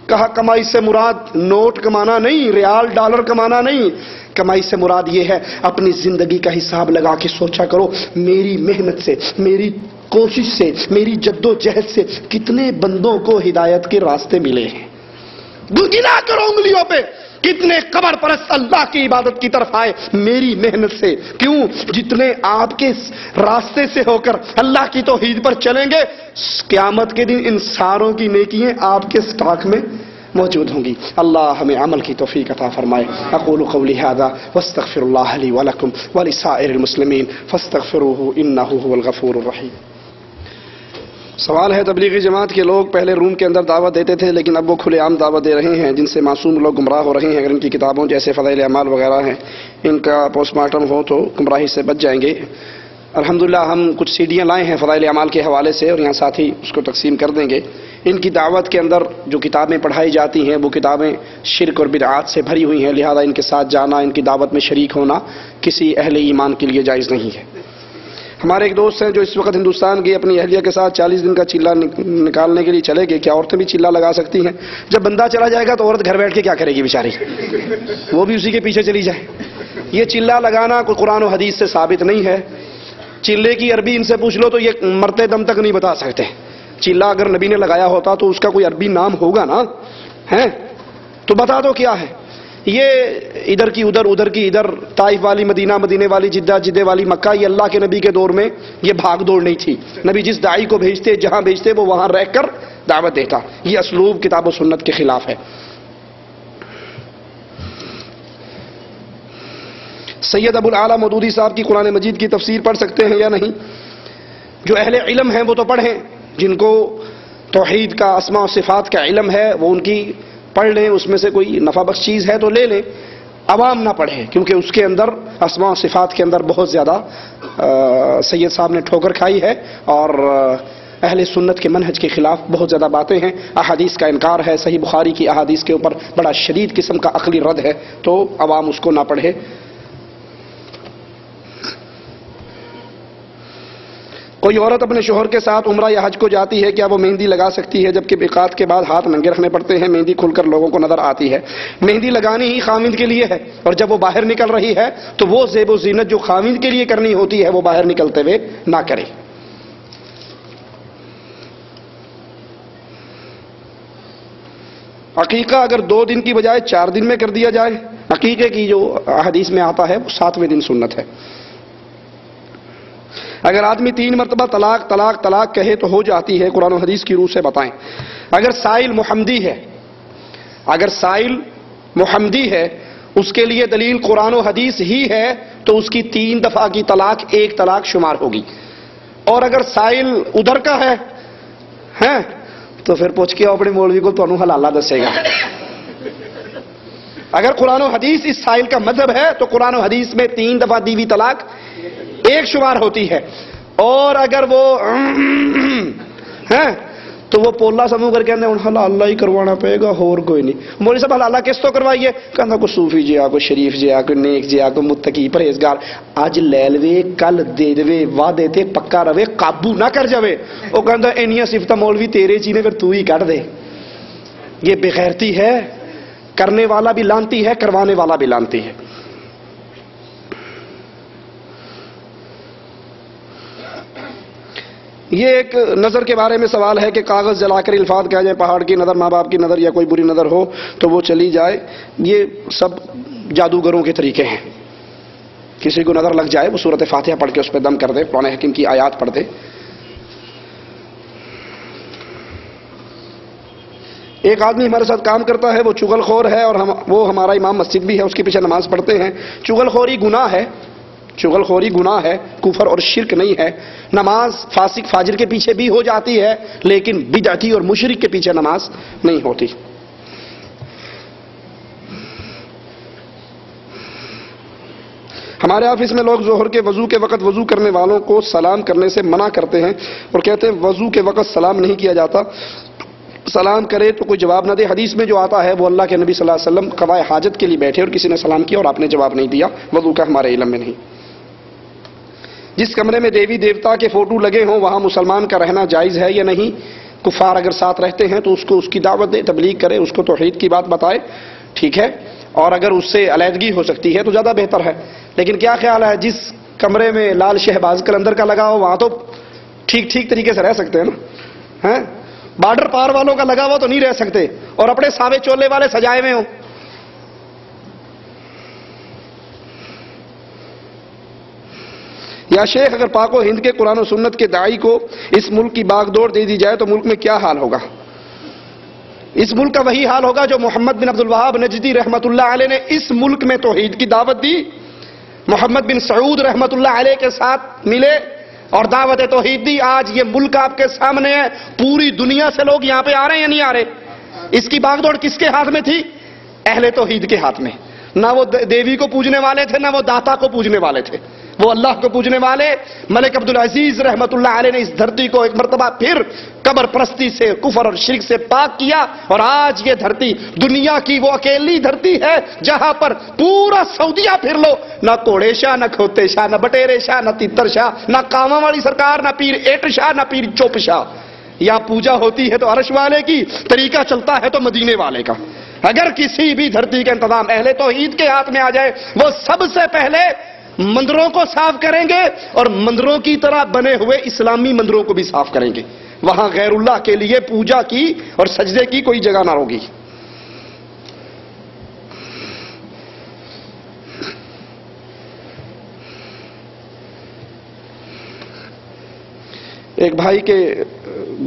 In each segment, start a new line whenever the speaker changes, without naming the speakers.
کہا کمائی سے مراد نوٹ کمانا نہیں، ریال ڈالر کمانا نہیں، کمائی سے مراد یہ ہے اپنی زندگی کا حساب لگا کے سوچا کرو میری محنت سے، میری کوشش سے، میری جد و جہد سے کتنے بندوں کو ہدایت کے راستے ملے ہیں۔ گنا کرو انگلیوں پہ کتنے قبر پرست اللہ کی عبادت کی طرف آئے میری محنت سے۔ کیوں؟ جتنے آپ کے راستے سے ہو کر اللہ کی توحید پر چلیں گے، قیامت کے دن ان ساروں کی نیکیاں آپ کے سٹاک میں موجود ہوں گی۔ اللہ ہمیں عمل کی توفیق عطا فرمائے۔ اقول قولی ھذا واستغفر اللہ لی ولکم ولسائر المسلمین فاستغفروہ انہ ھو الغفور الرحیم۔ سوال ہے، تبلیغی جماعت کے لوگ پہلے روم کے اندر دعوت دیتے تھے لیکن اب وہ کھلے عام دعوت دے رہے ہیں، جن سے معصوم لوگ گمراہ ہو رہے ہیں۔ اگر ان کی کتابوں جیسے فضائل اعمال وغیرہ ہیں ان کا پوسٹ مارٹم ہو تو گمراہی سے بچ جائیں گے؟ الحمدللہ ہم کچھ سیڈیاں لائے ہیں فضائل اعمال کے حوالے سے اور یہاں ساتھ ہی اس کو تقسیم کر دیں گے۔ ان کی دعوت کے اندر جو کتابیں پڑھائی جاتی ہیں وہ کتابیں شرک اور بدعات سے بھری ہوئی ہیں، لہذا ان کے ساتھ جانا، ان کی دعوت میں شریک ہونا کسی اہل ایمان کے لیے جائز نہیں ہے۔ ہمارے ایک دوست ہیں جو اس وقت ہندوستان گئے اپنی اہلیہ کے ساتھ 40 دن کا چلہ نکالنے کے لیے چلے گئے۔ کیا عورتیں بھی چلہ لگا سکتی ہیں؟ جب بندہ چلا جائے گا تو عورت گھر بیٹھ کے کیا کرے گی بیچاری؟ وہ بھی اسی کے پیچھے چلی جائے۔ یہ چلہ لگانا کوئی قرآن و حدیث سے ثابت نہیں ہے۔ چلے کی عربی ان سے پوچھ لو تو یہ مرتے دم تک نہیں بتا سکتے۔ چلہ اگر نبی نے لگایا ہوتا تو اس کا کوئی عربی نام ہوگا نا، ہے تو بتا دو کیا ہے۔ یہ ادھر کی ادھر، ادھر کی ادھر، طائف والی مدینہ، مدینے والی جدہ، جدے والی مکہ، یہ اللہ کے نبی کے دور میں یہ بھاگ دوڑ نہیں تھی۔ نبی جس داعی کو بھیجتے، جہاں بھیجتے وہ وہاں رہ کر دعوت دیتا۔ یہ اسلوب کتاب و سنت کے خلاف ہے۔ سید ابو الاعلیٰ مودودی صاحب کی قرآن مجید کی تفسیر پڑھ سکتے ہیں یا نہیں؟ جو اہل علم ہیں وہ تو پڑھیں، جن کو توحید کا، اسماء و صفات کا علم ہے وہ ان کی پڑھ لیں، اس میں سے کوئی نفع بخش چیز ہے تو لے لیں۔ عوام نہ پڑھیں کیونکہ اس کے اندر اسماء و صفات کے اندر بہت زیادہ سید صاحب نے ٹھوکر کھائی ہے اور اہل سنت کے منہج کے خلاف بہت زیادہ باتیں ہیں۔ احادیث کا انکار ہے، صحیح بخاری کی احادیث کے اوپر بڑا شدید قسم کا عقلی رد ہے، تو عوام اس کو نہ پڑھے۔ کوئی عورت اپنے شوہر کے ساتھ عمرہ یا حج کو جاتی ہے، کیا وہ مہندی لگا سکتی ہے جبکہ میقات کے بعد ہاتھ ننگے رکھنے پڑتے ہیں؟ مہندی کھل کر لوگوں کو نظر آتی ہے۔ مہندی لگانی ہی خاوند کے لیے ہے اور جب وہ باہر نکل رہی ہے تو وہ زیب و زینت جو خاوند کے لیے کرنی ہوتی ہے وہ باہر نکلتے ہوئے نہ کرے۔ عقیقہ اگر 2 دن کی بجائے 4 دن میں کر دیا جائے، عقیقے کی جو حدیث میں آتا ہے وہ 7ویں دن سنت ہے۔ اگر آدمی 3 مرتبہ طلاق طلاق طلاق کہے تو ہو جاتی ہے؟ قرآن و حدیث کی روح سے بتائیں۔ اگر سائل محمدی ہے، اگر سائل محمدی ہے، اس کے لیے دلیل قرآن و حدیث ہی ہے تو اس کی 3 دفعہ کی طلاق 1 طلاق شمار ہوگی۔ اور اگر سائل ادھر کا ہے تو پھر پوچھ کے اپنے مولوی کو تمہیں حلالہ دسے گا۔ اگر قرآن و حدیث اس سائل کا مذہب ہے تو قرآن و حدیث میں 3 دفعہ دی ہوئی طلاق 1 شمار ہوتی ہے۔ اور اگر وہ ہیں تو وہ پولا سمو کر کہتے ہیں حلالہ ہی کروانا پڑے گا، اور کوئی نہیں۔ مولوی صاحب حلالہ کس تو کروائیے؟ کہنا کوئی صوفی جی آ، کوئی شریف جی آ، کوئی نیک جی آ، کوئی متقی پرہیزگار۔ اج لے لوے کل دے دے، وعدے تے پکا رہے، قابو نہ کر جاوے۔ وہ کہتا انیاں صفتاں مولوی تیرے چی نے، پھر تو ہی کٹ دے۔ یہ بغیرتی ہے، کرنے والا بھی لانتی ہے، کروانے والا بھی لانتی ہے۔ یہ ایک نظر کے بارے میں سوال ہے کہ کاغذ جلا کر الفاظ کہہ جائیں، پہاڑ کی نظر، ماں باپ کی نظر یا کوئی بری نظر ہو تو وہ چلی جائے۔ یہ سب جادوگروں کے طریقے ہیں۔ کسی کو نظر لگ جائے وہ سورۃ فاتحہ پڑھ کے اس پہ دم کر دے، قرآن حکیم کی آیات پڑھ دے۔ ایک آدمی ہمارے ساتھ کام کرتا ہے، وہ چغل خور ہے اور وہ ہمارا امام مسجد بھی ہے، اس کے پیچھے نماز پڑھتے ہیں۔ چغل خوری گناہ ہے، چغل خوری گناہ ہے، کفر اور شرک نہیں ہے۔ نماز فاسق فاجر کے پیچھے بھی ہو جاتی ہے لیکن بدعتی اور مشرک کے پیچھے نماز نہیں ہوتی۔ ہمارے آفس میں لوگ ظہر کے وضو کے وقت وضو کرنے والوں کو سلام کرنے سے منع کرتے ہیں اور کہتے ہیں وضو کے وقت سلام نہیں کیا جاتا، سلام کرے تو کوئی جواب نہ دے۔ حدیث میں جو آتا ہے وہ اللہ کے نبی صلی اللہ علیہ وسلم قضاء حاجت کے لیے بیٹھے اور کسی نے سلام کیا اور آپ نے جواب نہیں دیا، وضو کا ہمارے علم میں نہیں۔ جس کمرے میں دیوی دیوتا کے فوٹو لگے ہوں وہاں مسلمان کا رہنا جائز ہے یا نہیں؟ کفار اگر ساتھ رہتے ہیں تو اس کو اس کی دعوت دے، تبلیغ کرے، اس کو توحید کی بات بتائے، ٹھیک ہے، اور اگر اس سے علیحدگی ہو سکتی ہے تو زیادہ بہتر ہے۔ لیکن کیا خیال ہے، جس کمرے میں لال شہباز قلندر کا لگا ہو وہاں تو ٹھیک طریقے سے رہ سکتے ہیں نا، بارڈر پار والوں کا لگا ہوا تو نہیں رہ سکتے، اور اپنے ساوے چولے والے سجائے ہوئے ہوں۔ یا شیخ، اگر پاک و ہند کے قرآن و سنت کے داعی کو اس ملک کی باغ دوڑ دے دی جائے تو ملک میں کیا حال ہوگا؟ اس ملک کا وہی حال ہوگا جو محمد بن عبد الوہاب نجدی رحمت اللہ علیہ نے اس ملک میں توحید کی دعوت دی، محمد بن سعود رحمت اللہ علیہ کے ساتھ ملے اور دعوت توحید دی۔ آج یہ ملک آپ کے سامنے ہے، پوری دنیا سے لوگ یہاں پہ آ رہے ہیں یا نہیں آ رہے؟ اس کی باغ دوڑ کس کے ہاتھ میں تھی؟ اہل توحید کے ہاتھ میں۔ نہ وہ دیوی کو پوجنے والے تھے، نہ وہ داتا کو پوجنے والے تھے، وہ اللہ کو پوجنے والے۔ ملک عبدالعزیز رحمت اللہ علیہ نے اس دھرتی کو ایک مرتبہ پھر قبر پرستی سے، کفر اور شرک سے پاک کیا، اور آج یہ دھرتی دنیا کی وہ اکیلی دھرتی ہے جہاں پر پورا سعودیہ پھر لو، نہ کوڑے شاہ، نہ کھوتے شاہ، نہ بٹیرے شاہ، نہ تیتر شاہ، نہ کاما والی سرکار، نہ پیر ایٹ شاہ، نہ پیر چوپ شاہ۔ یا پوجا ہوتی ہے تو عرش والے کی، طریقہ چلتا ہے تو مدینے والے کا۔ اگر کسی بھی دھرتی کا انتظام اہل توحید کے ہاتھ میں آ جائے، وہ سب سے پہلے مندروں کو صاف کریں گے اور مندروں کی طرح بنے ہوئے اسلامی مندروں کو بھی صاف کریں گے۔ وہاں غیر اللہ کے لیے پوجا کی اور سجدے کی کوئی جگہ نہ ہوگی۔ ایک بھائی کے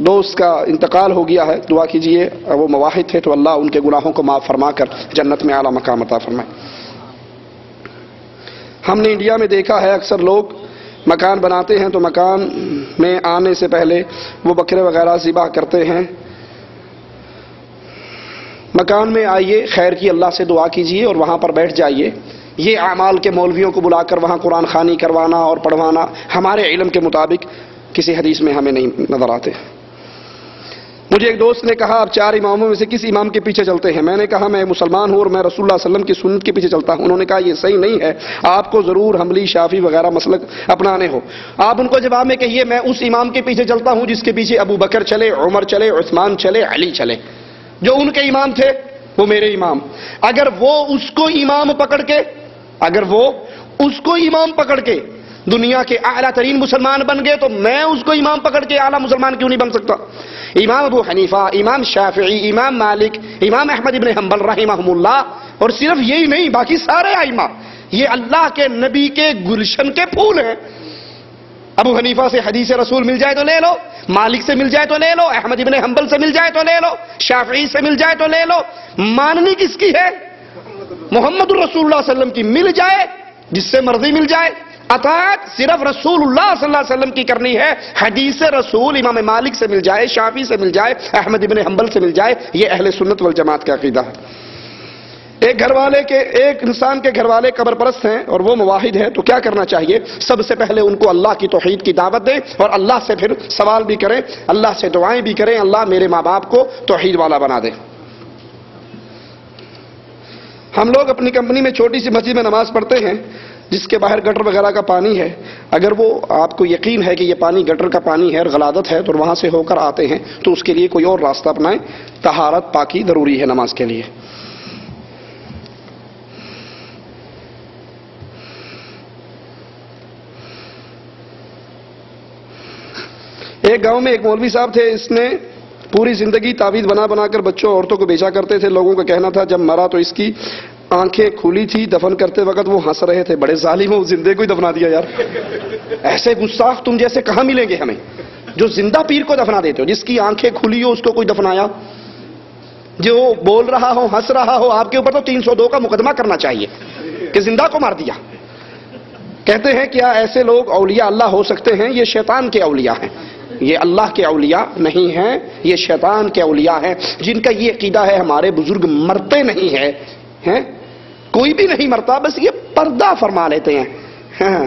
دوست کا انتقال ہو گیا ہے، دعا کیجئے، وہ مواحد تھے تو اللہ ان کے گناہوں کو معاف فرما کر جنت میں اعلیٰ مقام عطا فرمائے۔ ہم نے انڈیا میں دیکھا ہے اکثر لوگ مکان بناتے ہیں تو مکان میں آنے سے پہلے وہ بکرے وغیرہ ذبح کرتے ہیں۔ مکان میں آئیے، خیر کی اللہ سے دعا کیجئے اور وہاں پر بیٹھ جائیے۔ یہ اعمال کے مولویوں کو بلا کر وہاں قرآن خوانی کروانا اور پڑھوانا ہمارے علم کے مطابق کسی حدیث میں ہمیں نہیں نظر آتے۔ مجھے ایک دوست نے کہا آپ 4 اماموں میں سے کس امام کے پیچھے چلتے ہیں؟ میں نے کہا میں مسلمان ہوں اور میں رسول اللہ صلی اللہ علیہ وسلم کی سنت کے پیچھے چلتا ہوں۔ انہوں نے کہا یہ صحیح نہیں ہے، آپ کو ضرور حنبلی، شافعی وغیرہ مسلک اپنانے ہو۔ آپ ان کو جواب میں کہیے میں اس امام کے پیچھے چلتا ہوں جس کے پیچھے ابو بکر چلے، عمر چلے، عثمان چلے، علی چلے۔ جو ان کے امام تھے وہ میرے امام۔ اگر وہ اس کو امام پکڑ کے دنیا کے اعلیٰ ترین مسلمان بن گئے تو میں اس کو امام پکڑ کے اعلیٰ مسلمان کیوں نہیں بن سکتا؟ امام ابو حنیفہ، امام شافعی، امام مالک، امام احمد ابن حنبل رحمہم اللہ، اور صرف یہی نہیں باقی سارے ائمہ یہ اللہ کے نبی کے گلشن کے پھول ہیں۔ ابو حنیفہ سے حدیث رسول مل جائے تو لے لو، مالک سے مل جائے تو لے لو، احمد ابن حنبل سے مل جائے تو لے لو، شافعی سے مل جائے تو لے لو۔ ماننی کس کی ہے؟ محمد الرسول اللہ صلی اللہ علیہ وسلم کی، مل جائے جس سے مرضی مل جائے۔ اطاعت صرف رسول اللہ صلی اللہ علیہ وسلم کی کرنی ہے۔ حدیث رسول امام مالک سے مل جائے، شافعی سے مل جائے، احمد ابن حنبل سے مل جائے، یہ اہل سنت والجماعت کا عقیدہ ہے۔ ایک انسان کے گھر والے قبر پرست ہیں اور وہ موحد ہے تو کیا کرنا چاہیے؟ سب سے پہلے ان کو اللہ کی توحید کی دعوت دیں اور اللہ سے پھر سوال بھی کریں، اللہ سے دعائیں بھی کریں، اللہ میرے ماں باپ کو توحید والا بنا دے۔ ہم لوگ اپنی کمپنی میں چھوٹی سی مسجد میں نماز پڑھتے ہیں جس کے باہر گٹر وغیرہ کا پانی ہے۔ اگر وہ آپ کو یقین ہے کہ یہ پانی گٹر کا پانی ہے اور غلادت ہے تو وہاں سے ہو کر آتے ہیں تو اس کے لیے کوئی اور راستہ اپنائیں۔ طہارت، پاکی ضروری ہے نماز کے لیے۔ ایک گاؤں میں ایک مولوی صاحب تھے، اس نے پوری زندگی تعویذ بنا بنا کر بچوں عورتوں کو بیچا کرتے تھے۔ لوگوں کا کہنا تھا جب مرا تو اس کی آنکھیں کھلی تھی، دفن کرتے وقت وہ ہنس رہے تھے۔ بڑے ظالم ہو، زندے کو ہی دفنا دیا یار۔ ایسے گستاخ تم جیسے کہاں ملیں گے ہمیں، جو زندہ پیر کو دفنا دیتے ہو، جس کی آنکھیں کھلی ہو اس کو کوئی دفنایا؟ جو بول رہا ہو، ہنس رہا ہو، آپ کے اوپر تو 302 کا مقدمہ کرنا چاہیے کہ زندہ کو مار دیا۔ کہتے ہیں کیا ایسے لوگ اولیاء اللہ ہو سکتے ہیں؟ یہ شیطان کے اولیاء ہیں، یہ اللہ کے اولیاء نہیں ہیں، یہ شیطان کے اولیاء ہیں جن کا یہ عقیدہ ہے ہمارے بزرگ مرتے نہیں ہیں، کوئی بھی نہیں مرتا، بس یہ پردہ فرما لیتے ہیں، ہاں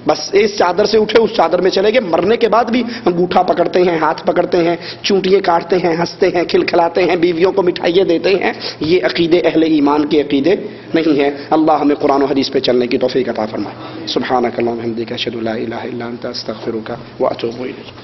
بس اس چادر سے اٹھے اس چادر میں چلے گئے، مرنے کے بعد بھی انگوٹھا پکڑتے ہیں، ہاتھ پکڑتے ہیں، چونٹیاں کاٹتے ہیں، ہنستے ہیں، کھلکھلاتے ہیں، بیویوں کو مٹھائیاں دیتے ہیں۔ یہ عقیدے اہل ایمان کے عقیدے نہیں ہیں۔ اللہ ہمیں قرآن و حدیث پہ چلنے کی توفیق عطا فرمائے۔ سبحانک اللہم و بحمدک، اشہد ان لا الہ الا انت، استغفرک و اتوب الیک۔